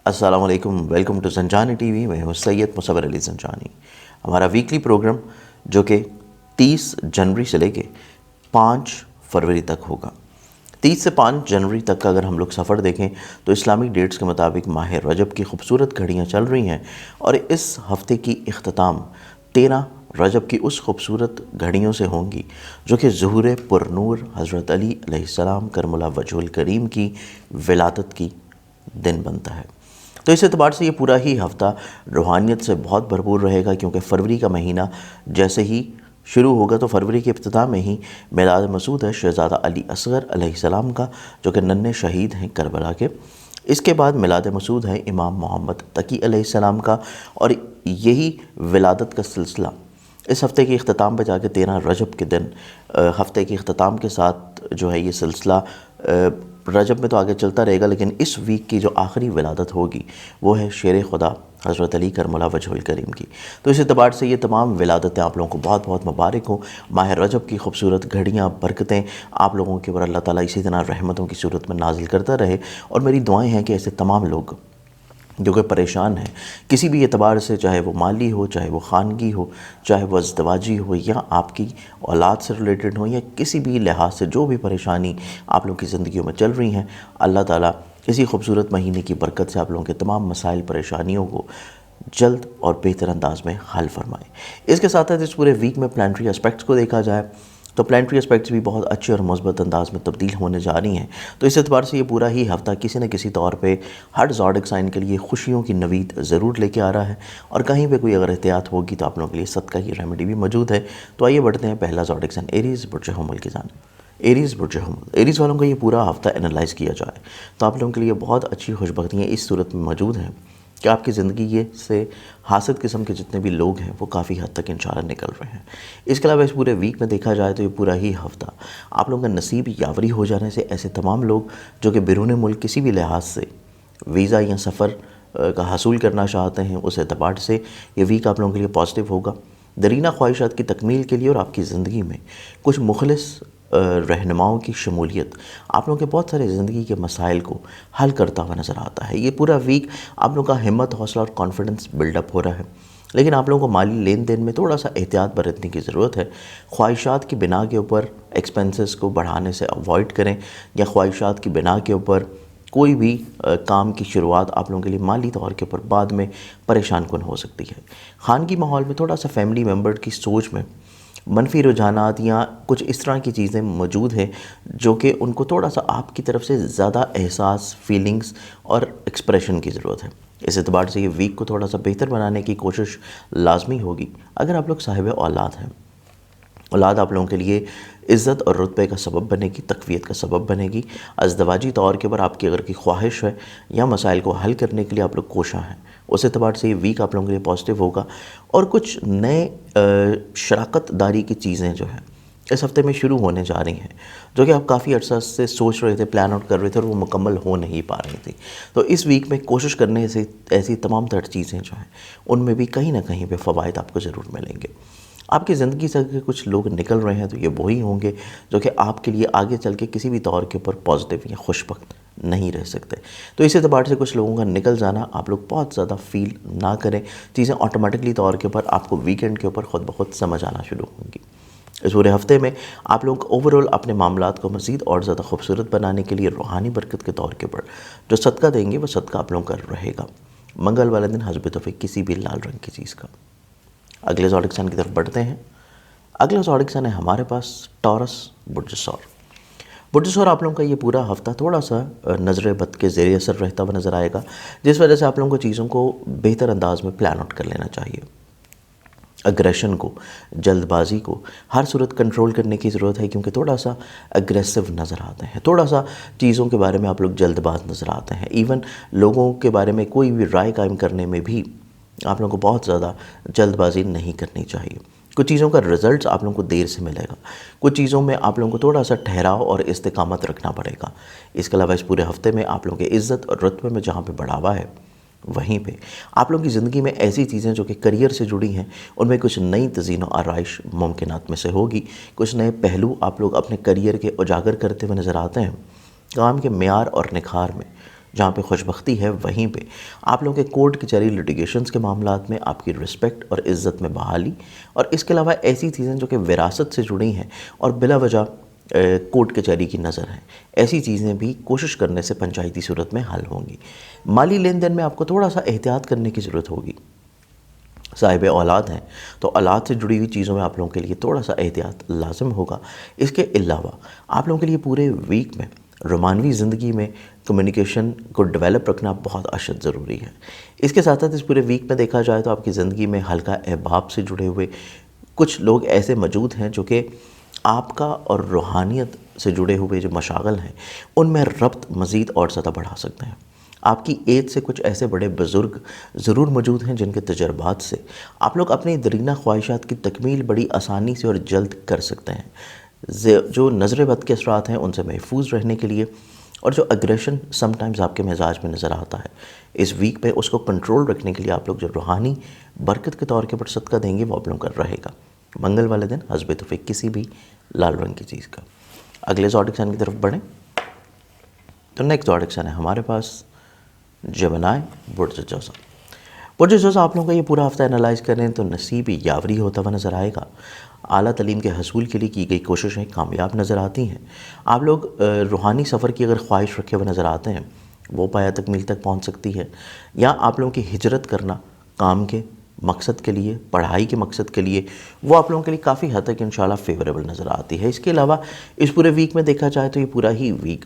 السلام علیکم، welcome to زنجانی T V. میں ہوں سید مصور علی زنجانی. ہمارا ویکلی پروگرام جو کہ 30 جنوری سے لے کے 5 فروری تک ہوگا. 30 سے 5 جنوری تک کا اگر ہم لوگ سفر دیکھیں تو اسلامک ڈیٹس کے مطابق ماہ رجب کی خوبصورت گھڑیاں چل رہی ہیں، اور اس ہفتے کی اختتام 13 رجب کی اس خوبصورت گھڑیوں سے ہوں گی جو کہ ظہور پر نور حضرت علی علیہ السلام کرم اللہ وجہ الکریم کی ولادت کی دن بنتا ہے. تو اس اعتبار سے یہ پورا ہی ہفتہ روحانیت سے بہت بھرپور رہے گا، کیونکہ فروری کا مہینہ جیسے ہی شروع ہوگا تو فروری کے ابتداء میں ہی میلاد مسعود ہے شہزادہ علی اصغر علیہ السلام کا، جو کہ ننھے شہید ہیں کربلا کے. اس کے بعد میلاد مسعود ہے امام محمد تقی علیہ السلام کا، اور یہی ولادت کا سلسلہ اس ہفتے کے اختتام پہ جا کے 13 رجب کے دن ہفتے کے اختتام کے ساتھ جو ہے یہ سلسلہ رجب میں تو آگے چلتا رہے گا، لیکن اس ویک کی جو آخری ولادت ہوگی وہ ہے شیر خدا حضرت علی کرم اللہ وجہ الکریم کی. تو اس اعتبار سے یہ تمام ولادتیں آپ لوگوں کو بہت بہت مبارک ہوں. ماہ رجب کی خوبصورت گھڑیاں، برکتیں آپ لوگوں کے اوپر اللہ تعالیٰ اسی طرح رحمتوں کی صورت میں نازل کرتا رہے. اور میری دعائیں ہیں کہ ایسے تمام لوگ جو کہ پریشان ہیں کسی بھی اعتبار سے، چاہے وہ مالی ہو، چاہے وہ خانگی ہو، چاہے وہ ازدواجی ہو، یا آپ کی اولاد سے ریلیٹڈ ہو، یا کسی بھی لحاظ سے جو بھی پریشانی آپ لوگوں کی زندگیوں میں چل رہی ہیں، اللہ تعالیٰ اسی خوبصورت مہینے کی برکت سے آپ لوگوں کے تمام مسائل پریشانیوں کو جلد اور بہتر انداز میں حل فرمائے. اس کے ساتھ اس پورے ویک میں پلانٹری اسپیکٹس کو دیکھا جائے تو پلانٹری اسپیکٹس بھی بہت اچھے اور مثبت انداز میں تبدیل ہونے جا رہی ہیں. تو اس اعتبار سے یہ پورا ہی ہفتہ کسی نہ کسی طور پہ ہر زوڈک سائن کے لیے خوشیوں کی نوید ضرور لے کے آ رہا ہے، اور کہیں پہ کوئی اگر احتیاط ہوگی تو آپ لوگوں کے لیے صدقہ کی ریمیڈی بھی موجود ہے. تو آئیے بڑھتے ہیں پہلا زوڈک سائن ایریز برج حمل کی جانب. ایریز برج حمل، ایریز والوں کا یہ پورا ہفتہ انالائز کیا جائے تو آپ لوگوں کے لیے بہت اچھی خوشبختیاں اس صورت میں موجود ہیں کہ آپ کی زندگی سے حاسد قسم کے جتنے بھی لوگ ہیں وہ کافی حد تک انشاءاللہ نکل رہے ہیں. اس کے علاوہ اس پورے ویک میں دیکھا جائے تو یہ پورا ہی ہفتہ آپ لوگوں کا نصیب یاوری ہو جانے سے ایسے تمام لوگ جو کہ بیرون ملک کسی بھی لحاظ سے ویزا یا سفر کا حصول کرنا چاہتے ہیں، اس اعتبار سے یہ ویک آپ لوگوں کے لیے پازیٹیو ہوگا. درینہ خواہشات کی تکمیل کے لیے اور آپ کی زندگی میں کچھ مخلص رہنماؤں کی شمولیت آپ لوگوں کے بہت سارے زندگی کے مسائل کو حل کرتا ہوا نظر آتا ہے. یہ پورا ویک آپ لوگوں کا ہمت، حوصلہ اور کانفیڈنس بلڈ اپ ہو رہا ہے، لیکن آپ لوگوں کو مالی لین دین میں تھوڑا سا احتیاط برتنے کی ضرورت ہے. خواہشات کی بنا کے اوپر ایکسپنسز کو بڑھانے سے اوائڈ کریں، یا خواہشات کی بنا کے اوپر کوئی بھی کام کی شروعات آپ لوگوں کے لیے مالی طور کے اوپر بعد میں پریشان کن ہو سکتی ہے. خانگی ماحول میں تھوڑا سا فیملی ممبر کی سوچ میں منفی رجحانات یا کچھ اس طرح کی چیزیں موجود ہیں جو کہ ان کو تھوڑا سا آپ کی طرف سے زیادہ احساس، فیلنگز اور ایکسپریشن کی ضرورت ہے. اس اعتبار سے یہ ویک کو تھوڑا سا بہتر بنانے کی کوشش لازمی ہوگی. اگر آپ لوگ صاحب اولاد ہیں، اولاد آپ لوگوں کے لیے عزت اور رتبے کا سبب بنے گی، تقویت کا سبب بنے گی. ازدواجی طور کے اوپر آپ کی اگر کی خواہش ہے یا مسائل کو حل کرنے کے لیے آپ لوگ کوشاں ہیں، اس اعتبار سے یہ ویک آپ لوگوں کے لیے پازیٹیو ہوگا. اور کچھ نئے شراکت داری کی چیزیں جو ہیں اس ہفتے میں شروع ہونے جا رہی ہیں، جو کہ آپ کافی عرصہ سے سوچ رہے تھے، پلان آؤٹ کر رہے تھے، اور وہ مکمل ہو نہیں پا رہی تھی. تو اس ویک میں کوشش کرنے سے ایسی تمام تر چیزیں جو ہیں ان میں بھی کہیں نہ کہیں پہ فوائد آپ کو ضرور ملیں گے. آپ کی زندگی سے اگر کچھ لوگ نکل رہے ہیں تو یہ وہی ہوں گے جو کہ آپ کے لیے آگے چل کے کسی بھی طور کے اوپر پازیٹیو یا خوشبخت نہیں رہ سکتے. تو اس اعتبار سے کچھ لوگوں کا نکل جانا آپ لوگ بہت زیادہ فیل نہ کریں. چیزیں آٹومیٹکلی طور کے اوپر آپ کو ویکینڈ کے اوپر خود بخود سمجھ آنا شروع ہوں گی. اس پورے ہفتے میں آپ لوگ اوورآل اپنے معاملات کو مزید اور زیادہ خوبصورت بنانے کے لیے روحانی برکت کے طور کے اوپر جو صدقہ دیں گے وہ صدقہ آپ لوگوں کا رہے گا منگل والے دن حسب توفیق کسی بھی لال رنگ کی چیز کا. اگلے زوڈک سائن کی طرف بڑھتے ہیں. اگلا زوڈک سائن ہے ہمارے پاس ٹورس برج ثور. برج ثور آپ لوگوں کا یہ پورا ہفتہ تھوڑا سا نظر بد کے زیر اثر رہتا ہوا نظر آئے گا، جس وجہ سے آپ لوگوں کو چیزوں کو بہتر انداز میں پلان آؤٹ کر لینا چاہیے. اگریشن کو، جلد بازی کو ہر صورت کنٹرول کرنے کی ضرورت ہے، کیونکہ تھوڑا سا اگریسو نظر آتے ہیں، تھوڑا سا چیزوں کے بارے میں آپ لوگ جلد باز نظر آتے ہیں. ایون لوگوں کے بارے میں کوئی بھی رائے قائم کرنے میں بھی آپ لوگوں کو بہت زیادہ جلد بازی نہیں کرنی چاہیے. کچھ چیزوں کا رزلٹس آپ لوگوں کو دیر سے ملے گا، کچھ چیزوں میں آپ لوگوں کو تھوڑا سا ٹھہراؤ اور استقامت رکھنا پڑے گا. اس کے علاوہ اس پورے ہفتے میں آپ لوگوں کے عزت اور رتبے میں جہاں پہ بڑھاوا ہے، وہیں پہ آپ لوگوں کی زندگی میں ایسی چیزیں جو کہ کریئر سے جڑی ہیں ان میں کچھ نئی تزئین و آرائش ممکنات میں سے ہوگی. کچھ نئے پہلو آپ لوگ اپنے کریئر کے اجاگر کرتے ہوئے نظر آتے ہیں. کام کے معیار اور نکھار میں جہاں پہ خوش بختی ہے وہیں پہ آپ لوگوں کے کورٹ کچہری لٹیگیشنز کے معاملات میں آپ کی رسپیکٹ اور عزت میں بحالی، اور اس کے علاوہ ایسی چیزیں جو کہ وراثت سے جڑی ہیں اور بلا وجہ کورٹ کچہری کی نظر ہیں، ایسی چیزیں بھی کوشش کرنے سے پنچایتی صورت میں حل ہوں گی۔ مالی لین دین میں آپ کو تھوڑا سا احتیاط کرنے کی ضرورت ہوگی۔ صاحب اولاد ہیں تو اولاد سے جڑی ہوئی چیزوں میں آپ لوگوں کے لیے تھوڑا سا احتیاط لازم ہوگا۔ اس کے علاوہ آپ لوگوں کے لیے پورے ویک میں رومانوی زندگی میں کمیونیکیشن کو ڈیولپ رکھنا بہت اشد ضروری ہے۔ اس کے ساتھ ساتھ اس پورے ویک میں دیکھا جائے تو آپ کی زندگی میں ہلکا احباب سے جڑے ہوئے کچھ لوگ ایسے موجود ہیں جو کہ آپ کا اور روحانیت سے جڑے ہوئے جو مشاغل ہیں ان میں ربط مزید اور زیادہ بڑھا سکتے ہیں۔ آپ کی ایج سے کچھ ایسے بڑے بزرگ ضرور موجود ہیں جن کے تجربات سے آپ لوگ اپنی درینہ خواہشات کی تکمیل بڑی آسانی سے اور جلد کر سکتے ہیں۔ جو نظر بد کے اثرات ہیں ان سے محفوظ رہنے کے لیے، اور جو اگریشن سم ٹائمز آپ کے مزاج میں نظر آتا ہے اس ویک پہ، اس کو کنٹرول رکھنے کے لیے آپ لوگ جو روحانی برکت کے طور کے پر صدقہ دیں گے وہ آپ لوگوں کا رہے گا۔ منگل والے دن حسب توفیق کسی بھی لال رنگ کی چیز کا۔ اگلے زوڈک سائن کی طرف بڑھیں تو نیکسٹ زوڈک سائن ہے ہمارے پاس جمنائے برج جوزا۔ برج جوزا آپ لوگوں کا یہ پورا ہفتہ انالائز کریں تو نصیب یاوری ہوتا ہوا نظر آئے گا۔ اعلیٰ تعلیم کے حصول کے لیے کی گئی کوششیں کامیاب نظر آتی ہیں۔ آپ لوگ روحانی سفر کی اگر خواہش رکھے ہوئے نظر آتے ہیں وہ پایا تکمیل تک پہنچ سکتی ہے، یا آپ لوگوں کی ہجرت کرنا کام کے مقصد کے لیے، پڑھائی کے مقصد کے لیے، وہ آپ لوگوں کے لیے کافی حد تک انشاءاللہ فیوریبل نظر آتی ہے۔ اس کے علاوہ اس پورے ویک میں دیکھا جائے تو یہ پورا ہی ویک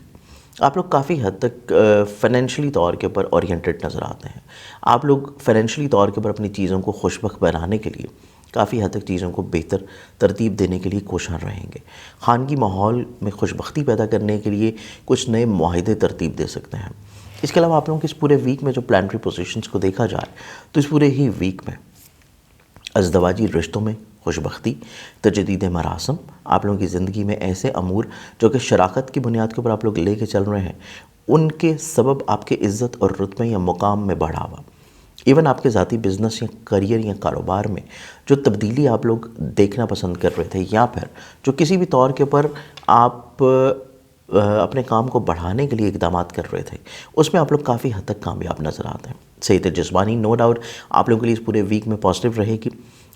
آپ لوگ کافی حد تک فائنینشلی طور کے پر اورینٹڈ نظر آتے ہیں۔ آپ لوگ فائنینشلی طور کے پر اپنی چیزوں کو خوشبخت بنانے کے لیے کافی حد تک چیزوں کو بہتر ترتیب دینے کے لیے کوشاں رہیں گے۔ خانگی ماحول میں خوشبختی پیدا کرنے کے لیے کچھ نئے معاہدے ترتیب دے سکتے ہیں۔ اس کے علاوہ آپ لوگوں کے اس پورے ویک میں جو پلانٹری پوزیشنز کو دیکھا جائے تو اس پورے ہی ویک میں ازدواجی رشتوں میں خوشبختی، تجدید مراسم، آپ لوگوں کی زندگی میں ایسے امور جو کہ شراکت کی بنیاد کے اوپر آپ لوگ لے کے چل رہے ہیں ان کے سبب آپ کے عزت اور رتبے یا مقام میں بڑھاوا، ایون آپ کے ذاتی بزنس یا کریئر یا کاروبار میں جو تبدیلی آپ لوگ دیکھنا پسند کر رہے تھے، یا پھر جو کسی بھی طور کے پر آپ اپنے کام کو بڑھانے کے لیے اقدامات کر رہے تھے اس میں آپ لوگ کافی حد تک کامیاب نظر آتے ہیں۔ صحت جسمانی نو ڈاؤٹ آپ لوگوں کے لیے اس پورے ویک میں پازیٹیو رہے گی۔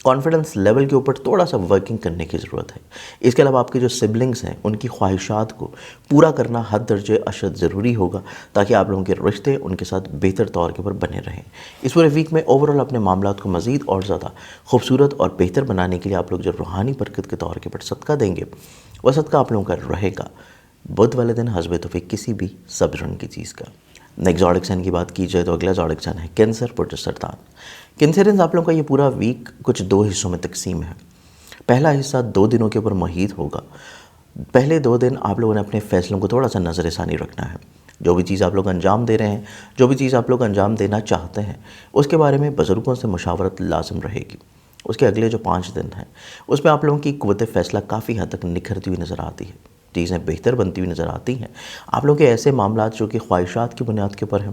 کانفیڈنس لیول کے اوپر تھوڑا سا ورکنگ کرنے کی ضرورت ہے۔ اس کے علاوہ آپ کے جو سبلنگز ہیں ان کی خواہشات کو پورا کرنا حد درجے اشد ضروری ہوگا تاکہ آپ لوگوں کے رشتے ان کے ساتھ بہتر طور کے اوپر بنے رہیں۔ اس پورے ویک میں اوورال اپنے معاملات کو مزید اور زیادہ خوبصورت اور بہتر بنانے کے لیے آپ لوگ جو روحانی برکت کے طور کے اوپر صدقہ دیں گے وہ صدقہ آپ لوگوں کا رہے گا بدھ والے دن حسب توفیق کسی بھی سبز رنگ کی چیز کا۔ نیکسٹ زوڈک سائن کی بات کی جائے تو اگلا زوڈک سائن ہے کینسر برج سرطان۔ کینسرینز آپ لوگوں کا یہ پورا ویک کچھ دو حصوں میں تقسیم ہے۔ پہلا حصہ 2 دنوں کے اوپر محیط ہوگا۔ پہلے 2 دن آپ لوگوں نے اپنے فیصلوں کو تھوڑا سا نظر ثانی رکھنا ہے۔ جو بھی چیز آپ لوگ انجام دے رہے ہیں، جو بھی چیز آپ لوگ انجام دینا چاہتے ہیں اس کے بارے میں بزرگوں سے مشاورت لازم رہے گی۔ اس کے اگلے جو 5 دن ہیں اس میں آپ لوگوں کی قوت فیصلہ کافی حد تک نکھرتی ہوئی نظر آتی ہے، چیزیں بہتر بنتی ہوئی نظر آتی ہیں۔ آپ لوگوں کے ایسے معاملات جو کہ خواہشات کی بنیاد کے اوپر ہیں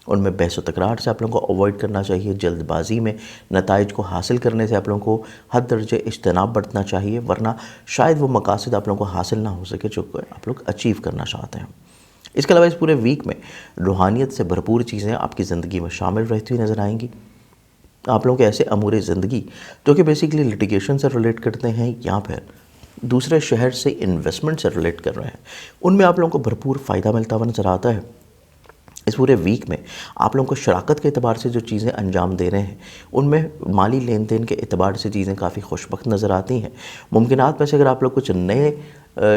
ان میں بحث و تکرار سے آپ لوگوں کو اوائڈ کرنا چاہیے۔ جلد بازی میں نتائج کو حاصل کرنے سے آپ لوگوں کو حد درجے اجتناب برتنا چاہیے، ورنہ شاید وہ مقاصد آپ لوگوں کو حاصل نہ ہو سکے جو کہ آپ لوگ اچیو کرنا چاہتے ہیں۔ اس کے علاوہ اس پورے ویک میں روحانیت سے بھرپور چیزیں آپ کی زندگی میں شامل رہتی ہوئی نظر آئیں گی۔ آپ لوگوں کے ایسے امور زندگی جو کہ بیسیکلی لٹیگیشن سے ریلیٹ کرتے ہیں یا پھر دوسرے شہر سے انویسٹمنٹ سے ریلیٹ کر رہے ہیں ان میں آپ لوگوں کو بھرپور فائدہ ملتا ہوا نظر آتا ہے۔ اس پورے ویک میں آپ لوگوں کو شراکت کے اعتبار سے جو چیزیں انجام دے رہے ہیں ان میں مالی لین دین کے اعتبار سے چیزیں کافی خوشبخت نظر آتی ہیں۔ ممکنات میں سے اگر آپ لوگ کچھ نئے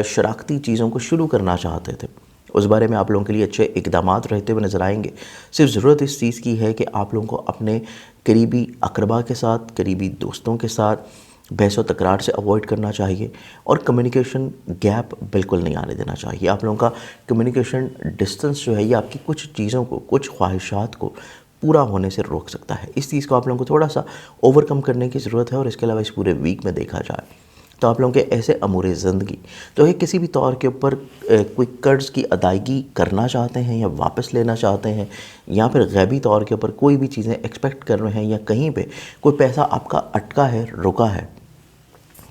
شراکتی چیزوں کو شروع کرنا چاہتے تھے اس بارے میں آپ لوگوں کے لیے اچھے اقدامات رہتے ہوئے نظر آئیں گے۔ صرف ضرورت اس چیز کی ہے کہ آپ لوگوں کو اپنے قریبی اقربا کے ساتھ، قریبی دوستوں کے ساتھ بحث و تکرار سے اوائڈ کرنا چاہیے، اور کمیونیکیشن گیپ بالکل نہیں آنے دینا چاہیے۔ آپ لوگوں کا کمیونیکیشن ڈسٹنس جو ہے یہ آپ کی کچھ چیزوں کو، کچھ خواہشات کو پورا ہونے سے روک سکتا ہے۔ اس چیز کو آپ لوگوں کو تھوڑا سا اوور کم کرنے کی ضرورت ہے۔ اور اس کے علاوہ اس پورے ویک میں دیکھا جائے تو آپ لوگوں کے ایسے امور زندگی جو ہے کسی بھی طور کے اوپر کوئی قرض کی ادائیگی کرنا چاہتے ہیں یا واپس لینا چاہتے ہیں، یا پھر غیبی طور کے اوپر کوئی بھی چیزیں ایکسپیکٹ کر رہے ہیں، یا کہیں پہ کوئی پیسہ آپ کا اٹکا ہے، رکا ہے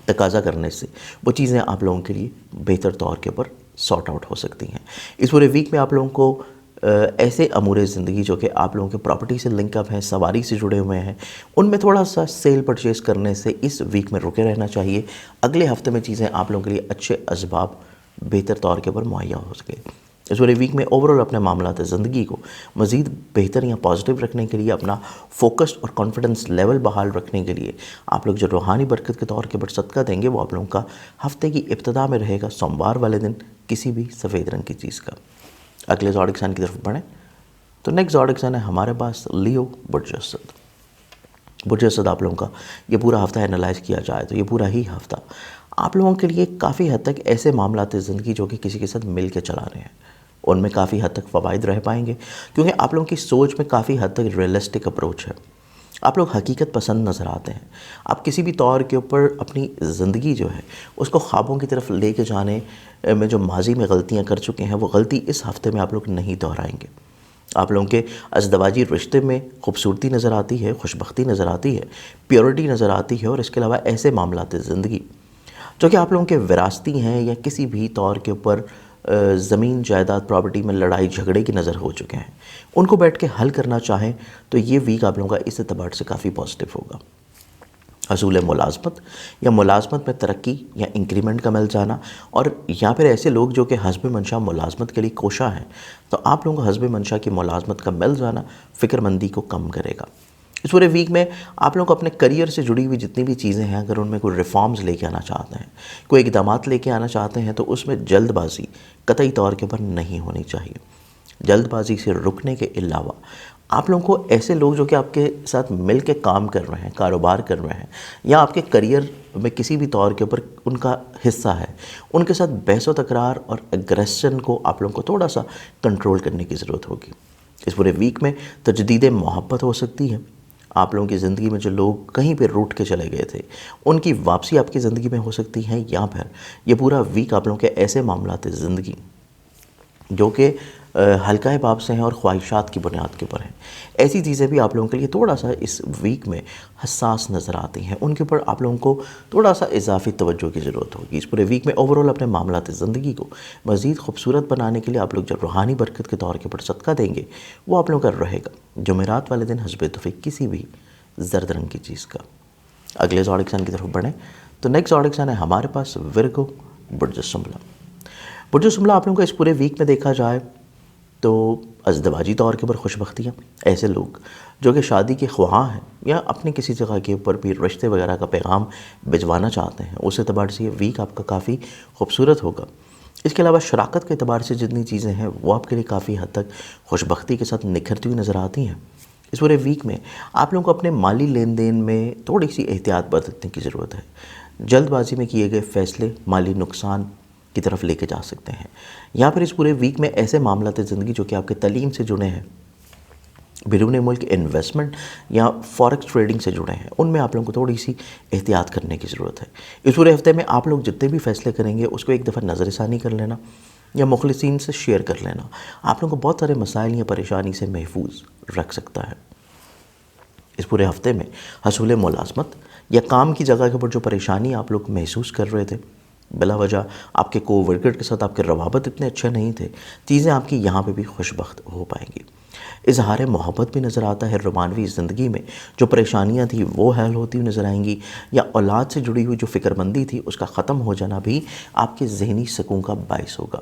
تقاضا کرنے سے، وہ چیزیں آپ لوگوں کے لیے بہتر طور کے اوپر سارٹ آؤٹ ہو سکتی ہیں۔ اس پورے ویک میں آپ لوگوں کو ایسے امور زندگی جو کہ آپ لوگوں کے پراپرٹی سے لنک اپ ہیں، سواری سے جڑے ہوئے ہیں، ان میں تھوڑا سا سیل پرچیز کرنے سے اس ویک میں رکے رہنا چاہیے. اگلے ہفتے میں چیزیں آپ لوگوں کے لیے اچھے اسباب بہتر طور کے اوپر مہیا ہو سکے. اس پورے ویک میں اوورال اپنے معاملات زندگی کو مزید بہتر یا پازیٹیو رکھنے کے لیے، اپنا فوکس اور کانفیڈنس لیول بحال رکھنے کے لیے آپ لوگ جو روحانی برکت کے طور کے اوپر صدقہ دیں گے وہ آپ لوگوں کا ہفتے کی ابتدا میں رہے گا سوموار والے دن کسی بھی سفید رنگ کی چیز کا. اگلے زوڈک سائن کی طرف بڑھیں تو نیکسٹ زوڈک سائن ہے ہمارے پاس لیو برج اسد. برج اسد آپ لوگوں کا یہ پورا ہفتہ اینالائز کیا جائے تو یہ پورا ہی ہفتہ آپ لوگوں کے لیے کافی حد تک ایسے معاملات زندگی جو کہ کسی کے ساتھ مل کے چلا رہے ہیں ان میں کافی حد تک فوائد رہ پائیں گے، کیونکہ آپ لوگوں کی سوچ میں کافی حد تک ریئلسٹک اپروچ ہے. آپ لوگ حقیقت پسند نظر آتے ہیں. آپ کسی بھی طور کے اوپر اپنی زندگی جو ہے اس کو خوابوں کی طرف لے کے جانے میں جو ماضی میں غلطیاں کر چکے ہیں وہ غلطی اس ہفتے میں آپ لوگ نہیں دہرائیں گے. آپ لوگوں کے ازدواجی رشتے میں خوبصورتی نظر آتی ہے، خوشبختی نظر آتی ہے، پیورٹی نظر آتی ہے، اور اس کے علاوہ ایسے معاملات زندگی جو کہ آپ لوگوں کے وراثتی ہیں یا کسی بھی طور کے اوپر زمین جائیداد پراپرٹی میں لڑائی جھگڑے کی نظر ہو چکے ہیں ان کو بیٹھ کے حل کرنا چاہیں تو یہ ویک آپ لوگوں کا اس اعتبار سے کافی پازیٹیو ہوگا. حصول ملازمت یا ملازمت میں ترقی یا انکریمنٹ کا مل جانا، اور یا پھر ایسے لوگ جو کہ حسب منشا ملازمت کے لیے کوشاں ہیں تو آپ لوگوں کو حسب منشا کی ملازمت کا مل جانا فکر مندی کو کم کرے گا. اس پورے ویک میں آپ لوگ اپنے کریئر سے جڑی ہوئی جتنی بھی چیزیں ہیں اگر ان میں کوئی ریفارمز لے کے آنا چاہتے ہیں، کوئی اقدامات لے کے آنا چاہتے ہیں تو اس میں جلد بازی قطعی طور کے اوپر نہیں ہونی چاہیے. جلد بازی سے رکنے کے علاوہ آپ لوگوں کو ایسے لوگ جو کہ آپ کے ساتھ مل کے کام کر رہے ہیں، کاروبار کر رہے ہیں یا آپ کے کریئر میں کسی بھی طور کے اوپر ان کا حصہ ہے، ان کے ساتھ بحث و تکرار اور اگریشن کو آپ لوگوں کو تھوڑا سا کنٹرول کرنے کی ضرورت ہوگی. اس پورے ویک میں تجدید محبت ہو سکتی ہے. آپ لوگوں کی زندگی میں جو لوگ کہیں پہ روٹ کے چلے گئے تھے ان کی واپسی آپ کی زندگی میں ہو سکتی ہے، یا پھر یہ پورا ویک آپ لوگوں کے ایسے معاملات زندگی جو کہ ہلکہ باب سے ہیں اور خواہشات کی بنیاد کے اوپر ہیں، ایسی چیزیں بھی آپ لوگوں کے لیے تھوڑا سا اس ویک میں حساس نظر آتی ہیں. ان کے اوپر آپ لوگوں کو تھوڑا سا اضافی توجہ کی ضرورت ہوگی. اس پورے ویک میں اوورال اپنے معاملات زندگی کو مزید خوبصورت بنانے کے لیے آپ لوگ جو روحانی برکت کے طور کے اوپر صدقہ دیں گے وہ آپ لوگوں کا رہے گا جمعرات والے دن حسب توفیق کسی بھی زرد رنگ کی چیز کا. اگلے زوڈک سائن کی طرف بڑھیں تو نیکسٹ زوڈک سائن ہے ہمارے پاس ورگو برج سنبلا. برج سنبلا آپ لوگوں کا اس پورے ویک میں دیکھا جائے تو ازدواجی طور کے اوپر خوشبختیاں، ایسے لوگ جو کہ شادی کے خواہاں ہیں یا اپنی کسی جگہ کے اوپر بھی رشتے وغیرہ کا پیغام بھجوانا چاہتے ہیں، اس اعتبار سے یہ ویک آپ کا کافی خوبصورت ہوگا. اس کے علاوہ شراکت کے اعتبار سے جتنی چیزیں ہیں وہ آپ کے لیے کافی حد تک خوشبختی کے ساتھ نکھرتی ہوئی نظر آتی ہیں. اس پورے ویک میں آپ لوگوں کو اپنے مالی لین دین میں تھوڑی سی احتیاط برتنے کی ضرورت ہے. جلد بازی میں کیے گئے فیصلے مالی نقصان کی طرف لے کے جا سکتے ہیں، یا پھر اس پورے ویک میں ایسے معاملات زندگی جو کہ آپ کے تعلیم سے جڑے ہیں، بیرون ملک انویسٹمنٹ یا فارکس ٹریڈنگ سے جڑے ہیں، ان میں آپ لوگوں کو تھوڑی سی احتیاط کرنے کی ضرورت ہے. اس پورے ہفتے میں آپ لوگ جتنے بھی فیصلے کریں گے اس کو ایک دفعہ نظر ثانی کر لینا یا مخلصین سے شیئر کر لینا، آپ لوگوں کو بہت سارے مسائل یا پریشانی سے محفوظ رکھ سکتا ہے. اس پورے ہفتے میں حصول ملازمت یا کام کی جگہ کے اوپر جو پریشانی آپ لوگ محسوس کر رہے تھے، بلا وجہ آپ کے کو ورکر کے ساتھ آپ کے روابط اتنے اچھے نہیں تھے، چیزیں آپ کی یہاں پہ بھی خوشبخت ہو پائیں گی. اظہار محبت بھی نظر آتا ہے. رومانوی زندگی میں جو پریشانیاں تھیں وہ حل ہوتی ہوئی نظر آئیں گی، یا اولاد سے جڑی ہوئی جو فکر مندی تھی اس کا ختم ہو جانا بھی آپ کے ذہنی سکون کا باعث ہوگا.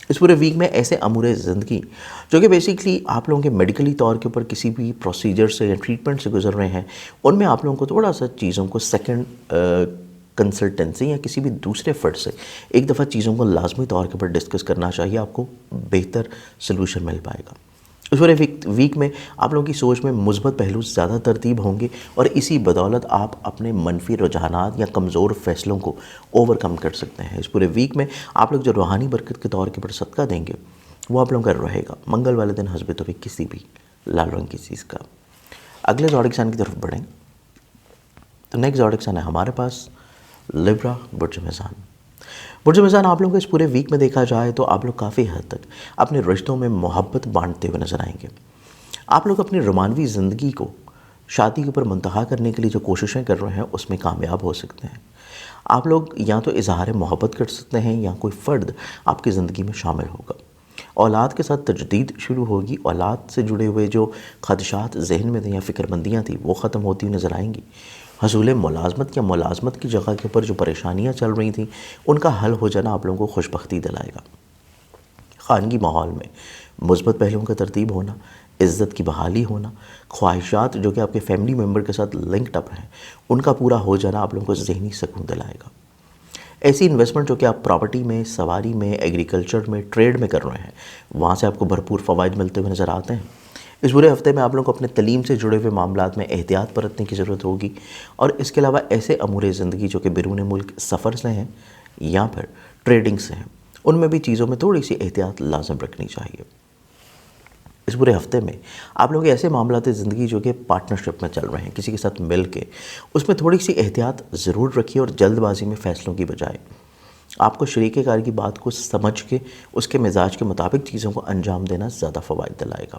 اس پورے ویک میں ایسے امور زندگی جو کہ بیسیکلی آپ لوگوں کے میڈیکلی طور کے اوپر کسی بھی پروسیجر سے یا ٹریٹمنٹ سے گزر رہے ہیں، ان میں آپ لوگوں کو تھوڑا سا چیزوں کو سیکنڈ کنسلٹنسی یا کسی بھی دوسرے فرد سے ایک دفعہ چیزوں کو لازمی طور کے اوپر ڈسکس کرنا چاہیے، آپ کو بہتر سلوشن مل پائے گا. اس پورے ویک میں آپ لوگوں کی سوچ میں مثبت پہلو زیادہ ترتیب ہوں گے، اور اسی بدولت آپ اپنے منفی رجحانات یا کمزور فیصلوں کو اوور کم کر سکتے ہیں. اس پورے ویک میں آپ لوگ جو روحانی برکت کے طور کے اوپر صدقہ دیں گے وہ آپ لوگوں کا رہے گا منگل والے دن حسب توفیق کسی بھی لال رنگ کی چیز کا. اگلے زوڈک سائن کی طرف بڑھیں تو نیکسٹ زوڈک سائن ہے ہمارے پاس لیبرا برج میزان. برج میزان آپ لوگوں کو اس پورے ویک میں دیکھا جائے تو آپ لوگ کافی حد تک اپنے رشتوں میں محبت بانٹتے ہوئے نظر آئیں گے. آپ لوگ اپنی رومانوی زندگی کو شادی کے اوپر منتہا کرنے کے لیے جو کوششیں کر رہے ہیں اس میں کامیاب ہو سکتے ہیں. آپ لوگ یا تو اظہار محبت کر سکتے ہیں یا کوئی فرد آپ کی زندگی میں شامل ہوگا. اولاد کے ساتھ تجدید شروع ہوگی، اولاد سے جڑے ہوئے جو خدشات ذہن میں تھے یا فکر مندیاں تھیں وہ ختم ہوتی ہوئی نظر آئیں گی۔ حصول ملازمت یا ملازمت کی جگہ کے اوپر جو پریشانیاں چل رہی تھیں ان کا حل ہو جانا آپ لوگوں کو خوشبختی دلائے گا۔ خانگی ماحول میں مثبت پہلوؤں کا ترتیب ہونا، عزت کی بحالی ہونا، خواہشات جو کہ آپ کے فیملی ممبر کے ساتھ لنکڈ اپ ہیں ان کا پورا ہو جانا آپ لوگوں کو ذہنی سکون دلائے گا۔ ایسی انویسٹمنٹ جو کہ آپ پراپرٹی میں، سواری میں، ایگریکلچر میں، ٹریڈ میں کر رہے ہیں وہاں سے آپ کو بھرپور فوائد ملتے ہوئے نظر آتے ہیں۔ اس برے ہفتے میں آپ لوگوں کو اپنے تعلیم سے جڑے ہوئے معاملات میں احتیاط برتنے کی ضرورت ہوگی، اور اس کے علاوہ ایسے امور زندگی جو کہ بیرون ملک سفر سے ہیں یا پھر ٹریڈنگ سے ہیں ان میں بھی چیزوں میں تھوڑی سی احتیاط لازم رکھنی چاہیے۔ اس برے ہفتے میں آپ لوگ ایسے معاملات زندگی جو کہ پارٹنرشپ میں چل رہے ہیں کسی کے ساتھ مل کے، اس میں تھوڑی سی احتیاط ضرور رکھیے، اور جلد بازی میں فیصلوں کی بجائے آپ کو شریک کار کی بات کو سمجھ کے اس کے مزاج کے مطابق چیزوں کو انجام دینا زیادہ فوائد دلائے گا۔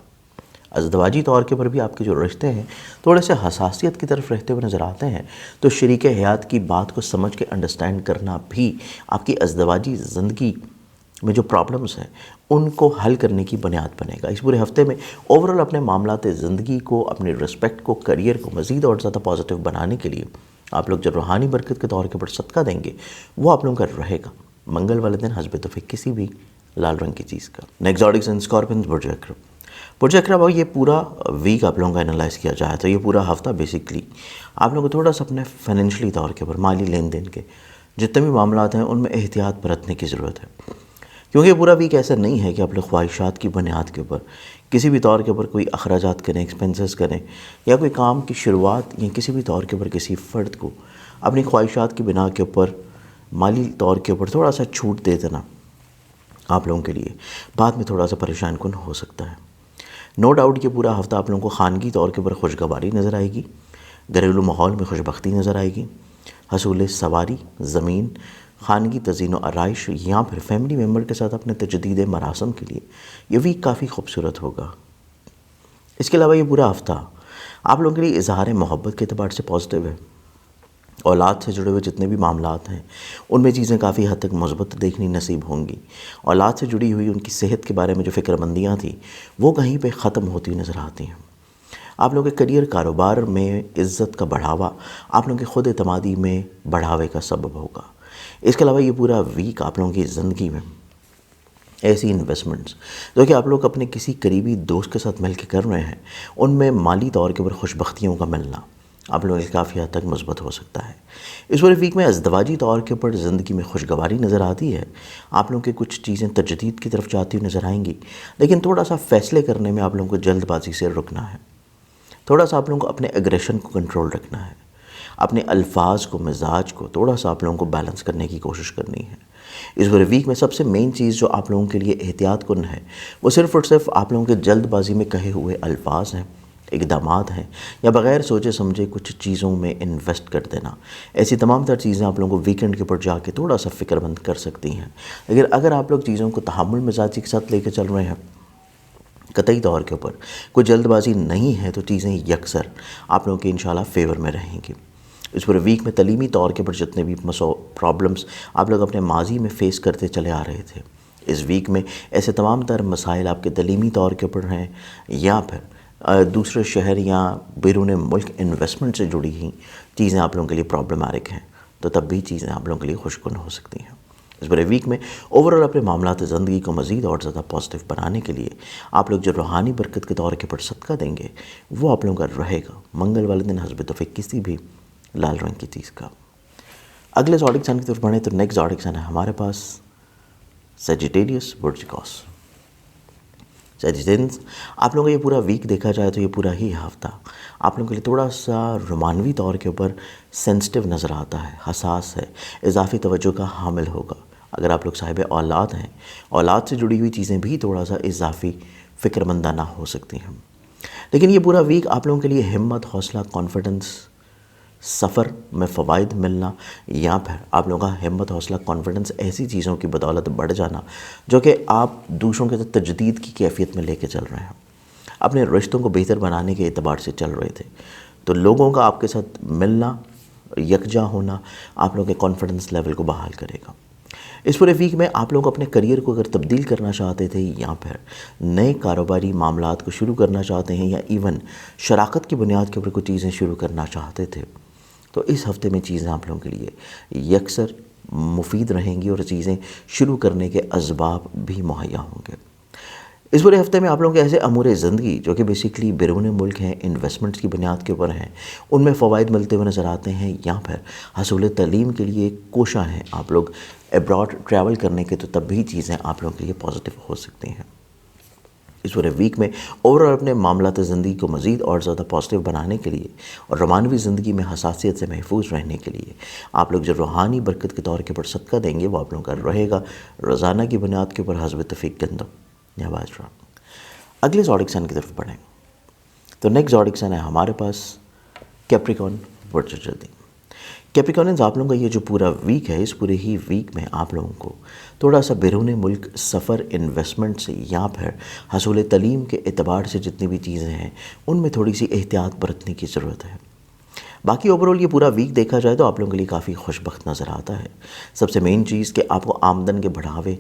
ازدواجی طور کے پر بھی آپ کے جو رشتے ہیں تھوڑے سے حساسیت کی طرف رہتے ہوئے نظر آتے ہیں، تو شریک حیات کی بات کو سمجھ کے انڈرسٹینڈ کرنا بھی آپ کی ازدواجی زندگی میں جو پرابلمز ہیں ان کو حل کرنے کی بنیاد بنے گا۔ اس پورے ہفتے میں اوورال اپنے معاملات زندگی کو، اپنے رسپیکٹ کو، کریئر کو مزید اور زیادہ پازیٹیو بنانے کے لیے آپ لوگ جو روحانی برکت کے طور کے پر صدقہ دیں گے وہ آپ لوگوں کا رہے گا منگل والے دن حسب توفیق کسی بھی لال رنگ کی چیز کا۔ نیکسٹ زوڈک سائن اسکارپینز، برج اکرم۔ برج اکرم، یہ پورا ویک آپ لوگوں کا انالائز کیا جائے تو یہ پورا ہفتہ بیسکلی آپ لوگوں کو تھوڑا سا اپنے فائنینشلی طور کے اوپر، مالی لین دین کے جتنے بھی معاملات ہیں ان میں احتیاط برتنے کی ضرورت ہے، کیونکہ یہ پورا ویک ایسا نہیں ہے کہ آپ لوگ خواہشات کی بنیاد کے اوپر کسی بھی طور کے اوپر کوئی اخراجات کریں، ایکسپینسز کریں، یا کوئی کام کی شروعات یا کسی بھی طور کے اوپر کسی فرد کو اپنی خواہشات کی بنا کے اوپر مالی طور کے اوپر تھوڑا سا چھوٹ دے دینا آپ لوگوں کے لیے بعد میں تھوڑا سا پریشان کن ہو سکتا ہے۔ نو ڈاؤٹ کہ پورا ہفتہ آپ لوگوں کو خانگی طور کے اوپر خوشگواری نظر آئے گی، گھریلو ماحول میں خوشبختی نظر آئے گی، حصول سواری، زمین، خانگی تزئین و آرائش یا پھر فیملی ممبر کے ساتھ اپنے تجدید مراسم کے لیے یہ ویک کافی خوبصورت ہوگا۔ اس کے علاوہ یہ پورا ہفتہ آپ لوگوں کے لیے اظہار محبت کے اعتبار سے پازیٹیو ہے۔ اولاد سے جڑے ہوئے جتنے بھی معاملات ہیں ان میں چیزیں کافی حد تک مثبت دیکھنی نصیب ہوں گی۔ اولاد سے جڑی ہوئی ان کی صحت کے بارے میں جو فکر مندیاں تھیں وہ کہیں پہ ختم ہوتی نظر آتی ہیں۔ آپ لوگوں کے کریئر، کاروبار میں عزت کا بڑھاوا آپ لوگوں کی خود اعتمادی میں بڑھاوے کا سبب ہوگا۔ اس کے علاوہ یہ پورا ویک آپ لوگوں کی زندگی میں ایسی انویسٹمنٹس جو کہ آپ لوگ اپنے کسی قریبی دوست کے ساتھ مل کے کر رہے ہیں ان میں مالی طور کے اوپر خوشبختیوں کا ملنا آپ لوگوں کے کافی حد تک مثبت ہو سکتا ہے۔ اس پورے ویک میں ازدواجی طور کے اوپر زندگی میں خوشگواری نظر آتی ہے، آپ لوگوں کے کچھ چیزیں تجدید کی طرف جاتی ہوئی نظر آئیں گی، لیکن تھوڑا سا فیصلے کرنے میں آپ لوگوں کو جلد بازی سے رکنا ہے، تھوڑا سا آپ لوگوں کو اپنے اگریشن کو کنٹرول رکھنا ہے، اپنے الفاظ کو، مزاج کو تھوڑا سا آپ لوگوں کو بیلنس کرنے کی کوشش کرنی ہے۔ اس پورے ویک میں سب سے مین چیز جو آپ لوگوں کے لیے احتیاط کن ہے وہ صرف اور صرف آپ لوگوں کے جلد بازی میں کہے ہوئے الفاظ ہیں، اقدامات ہیں، یا بغیر سوچے سمجھے کچھ چیزوں میں انویسٹ کر دینا۔ ایسی تمام تر چیزیں آپ لوگوں کو ویکنڈ کے اوپر جا کے تھوڑا سا فکر مند کر سکتی ہیں، لیکن اگر آپ لوگ چیزوں کو تحمل مزاجی کے ساتھ لے کے چل رہے ہیں، قطعی طور کے اوپر کوئی جلد بازی نہیں ہے، تو چیزیں یکسر آپ لوگوں کے انشاءاللہ فیور میں رہیں گی۔ اس پورے ویک میں تعلیمی طور کے اوپر جتنے بھی پرابلمس آپ لوگ اپنے ماضی میں فیس کرتے چلے آ رہے تھے، اس ویک میں ایسے تمام تر مسائل آپ کے تعلیمی طور کے اوپر ہیں یا پھر دوسرے شہر یا بیرون ملک انویسٹمنٹ سے جڑی ہوئی چیزیں آپ لوگوں کے لیے پرابلماتک ہیں، تو تب بھی چیزیں آپ لوگوں کے لیے خوشکن ہو سکتی ہیں۔ اس پورے ویک میں اوورال اپنے معاملات زندگی کو مزید اور زیادہ پازیٹیو بنانے کے لیے آپ لوگ جو روحانی برکت کے طور کے پر صدقہ دیں گے وہ آپ لوگوں کا رہے گا منگل والے دن حسب توفیق کسی بھی لال رنگ کی چیز کا۔ اگلے زوڈک سائن کی طرف بڑھیں تو نیکسٹ زوڈک سائن ہے ہمارے پاس سیجیٹیریس، برج قوس۔ سیجیٹیرینس، آپ لوگوں کا یہ پورا ویک دیکھا جائے تو یہ پورا ہی ہفتہ آپ لوگوں کے لیے تھوڑا سا رومانوی طور کے اوپر سینسٹیو نظر آتا ہے، حساس ہے، اضافی توجہ کا حامل ہوگا۔ اگر آپ لوگ صاحب اولاد ہیں، اولاد سے جڑی ہوئی چیزیں بھی تھوڑا سا اضافی فکر مندانہ ہو سکتی ہیں، لیکن یہ پورا ویک آپ لوگوں کے لیے ہمت، حوصلہ، کانفیڈنس، سفر میں فوائد ملنا یا پھر آپ لوگوں کا ہمت، حوصلہ، کانفیڈنس ایسی چیزوں کی بدولت بڑھ جانا جو کہ آپ دوسروں کے ساتھ تجدید کی کیفیت میں لے کے چل رہے ہیں، اپنے رشتوں کو بہتر بنانے کے اعتبار سے چل رہے تھے، تو لوگوں کا آپ کے ساتھ ملنا، یکجا ہونا آپ لوگوں کے کانفیڈنس لیول کو بحال کرے گا۔ اس پورے ویک میں آپ لوگ اپنے کریئر کو اگر تبدیل کرنا چاہتے تھے یا پھر نئے کاروباری معاملات کو شروع کرنا چاہتے ہیں یا ایون شراکت کی بنیاد کے اوپر کچھ چیزیں شروع کرنا چاہتے تھے، تو اس ہفتے میں چیزیں آپ لوگوں کے لیے یکسر مفید رہیں گی اور چیزیں شروع کرنے کے اسباب بھی مہیا ہوں گے۔ اس پورے ہفتے میں آپ لوگوں کے ایسے امور زندگی جو کہ بیسیکلی بیرون ملک ہیں، انویسٹمنٹس کی بنیاد کے اوپر ہیں، ان میں فوائد ملتے ہوئے نظر آتے ہیں، یا پھر حصول تعلیم کے لیے کوشاں ہیں آپ لوگ ابراڈ ٹریول کرنے کے، تو تب بھی چیزیں آپ لوگوں کے لیے پازیٹیو ہو سکتی ہیں۔ اس پورے ویک میں اوورآل اپنے معاملات زندگی کو مزید اور زیادہ پازیٹیو بنانے کے لیے اور رومانوی زندگی میں حساسیت سے محفوظ رہنے کے لیے آپ لوگ جو روحانی برکت کے طور کے اوپر صدقہ دیں گے وہ آپ لوگوں کا رہے گا روزانہ کی بنیاد کے اوپر حسب توفیق گندم یا باجرا۔ اگلے زوڈک سائن کی طرف پڑھیں تو نیکسٹ زوڈک سائن ہے ہمارے پاس کیپریکارن برج جلدی۔ کیپریکارنز آپ لوگوں کا یہ جو پورا ویک ہے، اس پورے ہی ویک میں آپ لوگوں کو تھوڑا سا بیرون ملک سفر، انویسٹمنٹ سے یا پھر حصول تعلیم کے اعتبار سے جتنی بھی چیزیں ہیں ان میں تھوڑی سی احتیاط برتنے کی ضرورت ہے۔ باقی اوورآل یہ پورا ویک دیکھا جائے تو آپ لوگوں کے لیے کافی خوش بخت نظر آتا ہے۔ سب سے مین چیز کہ آپ کو آمدن کے بڑھاوے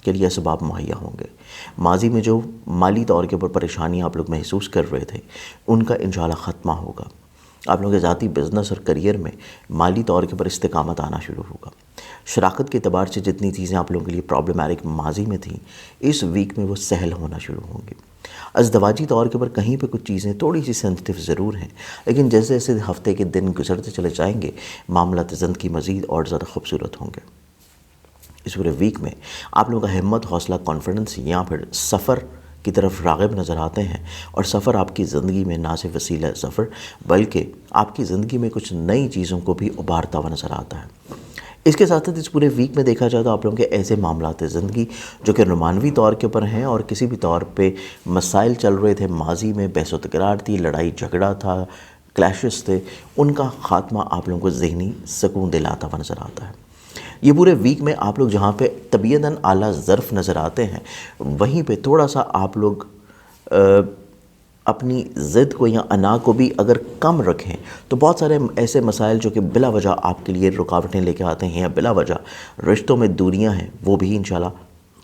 کے لیے اسباب مہیا ہوں گے۔ ماضی میں جو مالی طور کے اوپر پریشانیاں آپ لوگ محسوس کر رہے تھے ان کا انشاءاللہ خاتمہ ہوگا۔ آپ لوگوں کے ذاتی بزنس اور کریئر میں مالی طور کے اوپر استقامت آنا شروع ہوگا۔ شراکت کے اعتبار سے جتنی چیزیں آپ لوگوں کے لیے پرابلمٹک ماضی میں تھیں اس ویک میں وہ سہل ہونا شروع ہوں گی۔ ازدواجی طور کے اوپر کہیں پہ کچھ چیزیں تھوڑی سی سینسٹیو ضرور ہیں، لیکن جیسے جیسے ہفتے کے دن گزرتے چلے جائیں گے معاملات زندگی مزید اور زیادہ خوبصورت ہوں گے۔ اس پورے ویک میں آپ لوگوں کا ہمت، حوصلہ، کانفیڈنس یا پھر سفر کی طرف راغب نظر آتے ہیں، اور سفر آپ کی زندگی میں نہ صرف وسیلہ سفر بلکہ آپ کی زندگی میں کچھ نئی چیزوں کو بھی ابھارتا ہوا نظر آتا ہے۔ اس کے ساتھ ساتھ اس پورے ویک میں دیکھا جائے تو آپ لوگوں کے ایسے معاملات زندگی جو کہ رومانوی طور کے اوپر ہیں اور کسی بھی طور پہ مسائل چل رہے تھے ماضی میں، بحث و تکرار تھی، لڑائی جھگڑا تھا، کلیشز تھے، ان کا خاتمہ آپ لوگوں کو ذہنی سکون دلاتا ہوا نظر آتا ہے۔ یہ پورے ویک میں آپ لوگ جہاں پہ طبیعتاً اعلیٰ ظرف نظر آتے ہیں وہیں پہ تھوڑا سا آپ لوگ اپنی ضد کو یا انا کو بھی اگر کم رکھیں تو بہت سارے ایسے مسائل جو کہ بلا وجہ آپ کے لیے رکاوٹیں لے کے آتے ہیں یا بلا وجہ رشتوں میں دوریاں ہیں وہ بھی انشاءاللہ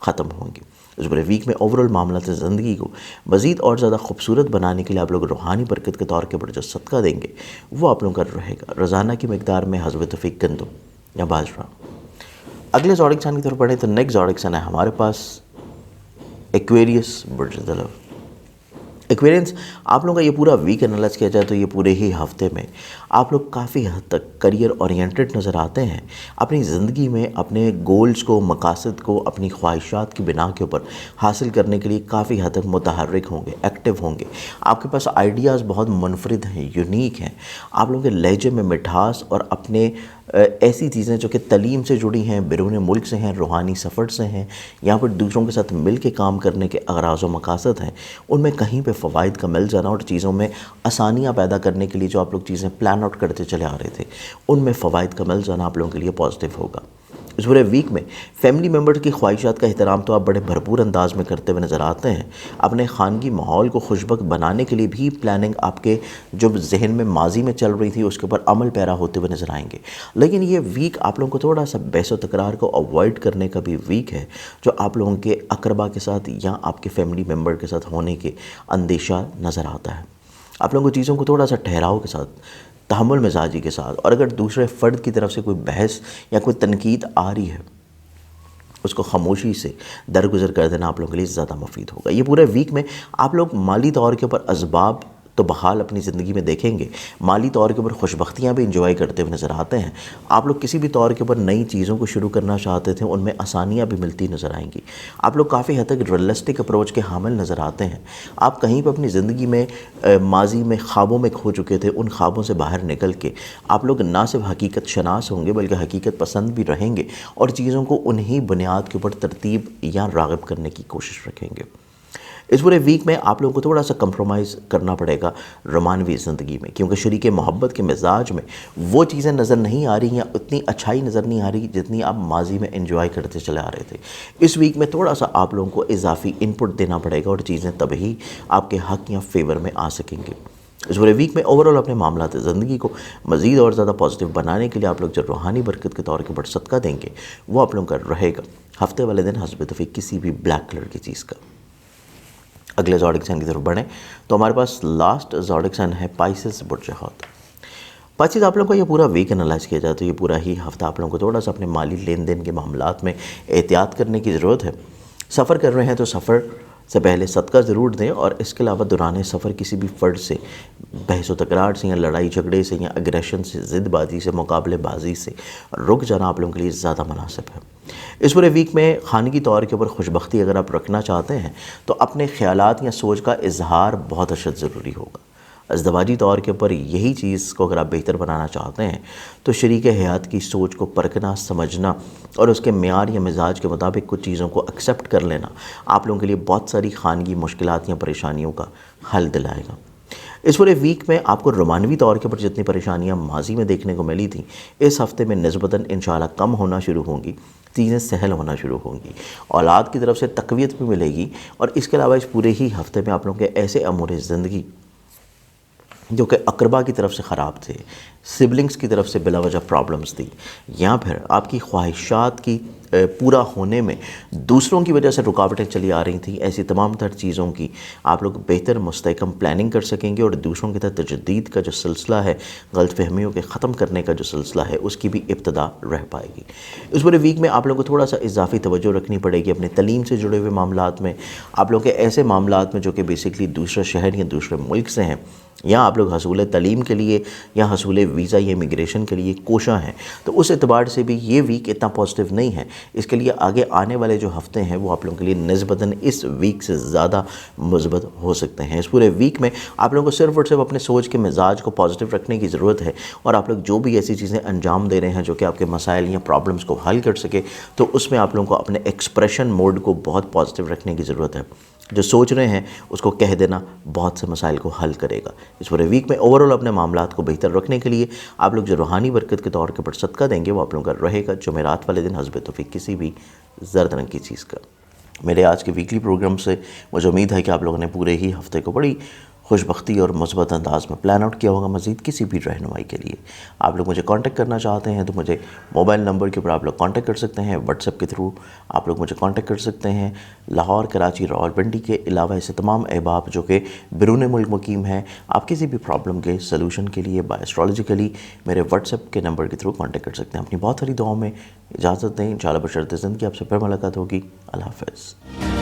ختم ہوں گی۔ اس پورے ویک میں اوورآل معاملات زندگی کو مزید اور زیادہ خوبصورت بنانے کے لیے آپ لوگ روحانی برکت کے طور کے اوپر جو صدقہ دیں گے وہ آپ لوگوں کا رہے گا روزانہ کی مقدار میں حسب توفیق گندم یا باجرا۔ اگلے زوڈک سائن کی طرف پڑھیں تو نیکسٹ زوڈک سائن ہے ہمارے پاس ایکویریس برج ذلو۔ ایکویرینس آپ لوگوں کا یہ پورا ویک انالائز کیا جائے تو یہ پورے ہی ہفتے میں آپ لوگ کافی حد تک کریئر اورینٹڈ نظر آتے ہیں۔ اپنی زندگی میں اپنے گولز کو، مقاصد کو اپنی خواہشات کی بنا کے اوپر حاصل کرنے کے لیے کافی حد تک متحرک ہوں گے، ایکٹیو ہوں گے۔ آپ کے پاس آئیڈیاز بہت منفرد ہیں، یونیک ہیں۔ آپ لوگوں کے لہجے میں مٹھاس اور اپنے ایسی چیزیں جو کہ تعلیم سے جڑی ہیں، بیرون ملک سے ہیں، روحانی سفر سے ہیں، یا پھر دوسروں کے ساتھ مل کے کام کرنے کے اغراض و مقاصد ہیں، ان میں کہیں پہ فوائد کا مل جانا اور چیزوں میں آسانیاں پیدا کرنے کے لیے جو آپ لوگ چیزیں پلان آؤٹ کرتے چلے آ رہے تھے ان میں فوائد کا مل جانا آپ لوگوں کے لیے پازیٹیو ہوگا۔ اس پورے ویک میں فیملی ممبر کی خواہشات کا احترام تو آپ بڑے بھرپور انداز میں کرتے ہوئے نظر آتے ہیں۔ اپنے خانگی ماحول کو خوشبخت بنانے کے لیے بھی پلاننگ آپ کے جو ذہن میں ماضی میں چل رہی تھی اس کے اوپر عمل پیرا ہوتے ہوئے نظر آئیں گے۔ لیکن یہ ویک آپ لوگوں کو تھوڑا سا بحث و تکرار کو اوائڈ کرنے کا بھی ویک ہے جو آپ لوگوں کے اقربا کے ساتھ یا آپ کے فیملی ممبر کے ساتھ ہونے کے اندیشہ نظر آتا ہے۔ آپ لوگوں کو چیزوں کو تھوڑا سا ٹھہراؤ کے ساتھ، تحمل مزاجی کے ساتھ، اور اگر دوسرے فرد کی طرف سے کوئی بحث یا کوئی تنقید آ رہی ہے اس کو خاموشی سے درگزر کر دینا آپ لوگوں کے لیے زیادہ مفید ہوگا۔ یہ پورے ویک میں آپ لوگ مالی طور کے اوپر اسباب تو بحال اپنی زندگی میں دیکھیں گے، مالی طور کے اوپر خوش بختیاں بھی انجوائے کرتے ہوئے نظر آتے ہیں۔ آپ لوگ کسی بھی طور کے اوپر نئی چیزوں کو شروع کرنا چاہتے تھے ان میں آسانیاں بھی ملتی نظر آئیں گی۔ آپ لوگ کافی حد تک ریئلسٹک اپروچ کے حامل نظر آتے ہیں۔ آپ کہیں پہ اپنی زندگی میں ماضی میں خوابوں میں کھو چکے تھے، ان خوابوں سے باہر نکل کے آپ لوگ نہ صرف حقیقت شناس ہوں گے بلکہ حقیقت پسند بھی رہیں گے اور چیزوں کو انہی بنیاد کے اوپر ترتیب یا راغب کرنے کی کوشش رکھیں گے۔ اس پورے ویک میں آپ لوگوں کو تھوڑا سا کمپرومائز کرنا پڑے گا رومانوی زندگی میں، کیونکہ شریک محبت کے مزاج میں وہ چیزیں نظر نہیں آ رہی یا اتنی اچھائی نظر نہیں آ رہی جتنی آپ ماضی میں انجوائے کرتے چلے آ رہے تھے۔ اس ویک میں تھوڑا سا آپ لوگوں کو اضافی ان پٹ دینا پڑے گا اور چیزیں تبھی آپ کے حق یا فیور میں آ سکیں گے۔ اس پورے ویک میں اوورال اپنے معاملات زندگی کو مزید اور زیادہ پازیٹیو بنانے کے لیے آپ لوگ جو روحانی برکت کے طور کے اوپر صدقہ دیں گے وہ آپ لوگوں کا رہے گا ہفتے والے دن حسب توفیق کسی بھی بلیک کلر کی چیز کا۔ اگلے زوڈک سائن کی طرف بڑھیں تو ہمارے پاس لاسٹ زوڈک سائن ہے پائسس برج حوت۔ پائسس آپ لوگوں کو یہ پورا ویک انالائز کیا جائے تو یہ پورا ہی ہفتہ آپ لوگوں کو تھوڑا سا اپنے مالی لین دین کے معاملات میں احتیاط کرنے کی ضرورت ہے۔ سفر کر رہے ہیں تو سفر سے پہلے صدقہ ضرور دیں، اور اس کے علاوہ دوران سفر کسی بھی فرد سے بحث و تکرار سے یا لڑائی جھگڑے سے یا اگریشن سے، ضد بازی سے، مقابلے بازی سے رک جانا آپ لوگوں کے لیے زیادہ مناسب ہے۔ اس پورے ویک میں خانگی طور کے اوپر خوش بختی اگر آپ رکھنا چاہتے ہیں تو اپنے خیالات یا سوچ کا اظہار بہت اشد ضروری ہوگا۔ ازدواجی طور کے اوپر یہی چیز کو اگر آپ بہتر بنانا چاہتے ہیں تو شریک حیات کی سوچ کو پرکھنا، سمجھنا اور اس کے معیار یا مزاج کے مطابق کچھ چیزوں کو ایکسیپٹ کر لینا آپ لوگوں کے لیے بہت ساری خانگی مشکلات یا پریشانیوں کا حل دلائے گا۔ اس پورے ویک میں آپ کو رومانوی طور کے اوپر جتنی پریشانیاں ماضی میں دیکھنے کو ملی تھیں اس ہفتے میں نسبتاً انشاءاللہ کم ہونا شروع ہوں گی، چیزیں سہل ہونا شروع ہوں گی، اولاد کی طرف سے تقویت بھی ملے گی، اور اس کے علاوہ اس پورے ہی ہفتے میں آپ لوگوں کے ایسے امور زندگی جو کہ اقربا کی طرف سے خراب تھے، سبلنگز کی طرف سے بلا وجہ پرابلمز تھی، یا پھر آپ کی خواہشات کی پورا ہونے میں دوسروں کی وجہ سے رکاوٹیں چلی آ رہی تھیں، ایسی تمام تر چیزوں کی آپ لوگ بہتر مستحکم پلاننگ کر سکیں گے، اور دوسروں کے تحت تجدید کا جو سلسلہ ہے، غلط فہمیوں کے ختم کرنے کا جو سلسلہ ہے، اس کی بھی ابتدا رہ پائے گی۔ اس پورے ویک میں آپ لوگوں کو تھوڑا سا اضافی توجہ رکھنی پڑے گی اپنے تعلیم سے جڑے ہوئے معاملات میں، آپ لوگوں کے ایسے معاملات میں جو کہ بیسکلی دوسرے شہر یا دوسرے ملک سے ہیں، یا آپ لوگ حصول تعلیم کے لیے یا حصول ویزا یا امیگریشن کے لیے کوشاں ہیں، تو اس اعتبار سے بھی یہ ویک اتنا پازیٹیو نہیں ہے۔ اس کے لیے آگے آنے والے جو ہفتے ہیں وہ آپ لوگوں کے لیے نسبتاً اس ویک سے زیادہ مثبت ہو سکتے ہیں۔ اس پورے ویک میں آپ لوگوں کو صرف اور صرف اپنے سوچ کے مزاج کو پازیٹیو رکھنے کی ضرورت ہے، اور آپ لوگ جو بھی ایسی چیزیں انجام دے رہے ہیں جو کہ آپ کے مسائل یا پرابلمس کو حل کر سکے تو اس میں آپ لوگوں کو اپنے ایکسپریشن موڈ کو بہت پازیٹیو رکھنے کی ضرورت ہے۔ جو سوچ رہے ہیں اس کو کہہ دینا بہت سے مسائل کو حل کرے گا۔ اس پورے ویک میں اوورال اپنے معاملات کو بہتر رکھنے کے لیے آپ لوگ جو روحانی برکت کے طور کے پر صدقہ دیں گے وہ آپ لوگوں کا رہے گا جمعرات والے دن حسب توفیق کسی بھی زرد رنگ کی چیز کا۔ میرے آج کے ویکلی پروگرام سے مجھے امید ہے کہ آپ لوگوں نے پورے ہی ہفتے کو بڑی خوش بختی اور مثبت انداز میں پلان آؤٹ کیا ہوگا۔ مزید کسی بھی رہنمائی کے لیے آپ لوگ مجھے کانٹیکٹ کرنا چاہتے ہیں تو مجھے موبائل نمبر کے اوپر آپ لوگ کانٹیکٹ کر سکتے ہیں، واٹس ایپ کے تھرو آپ لوگ مجھے کانٹیکٹ کر سکتے ہیں۔ لاہور، کراچی، راولپنڈی کے علاوہ ایسے تمام احباب جو کہ بیرون ملک مقیم ہیں، آپ کسی بھی پرابلم کے سلوشن کے لیے بائی اسٹرالوجیکلی میرے واٹس ایپ کے نمبر کے تھرو کانٹیکٹ کر سکتے ہیں۔ اپنی بہت ساری دعاؤں میں اجازت دیں، انشاءاللہ بشرط زندگی آپ سے پھر ملاقات ہوگی۔ اللہ حافظ۔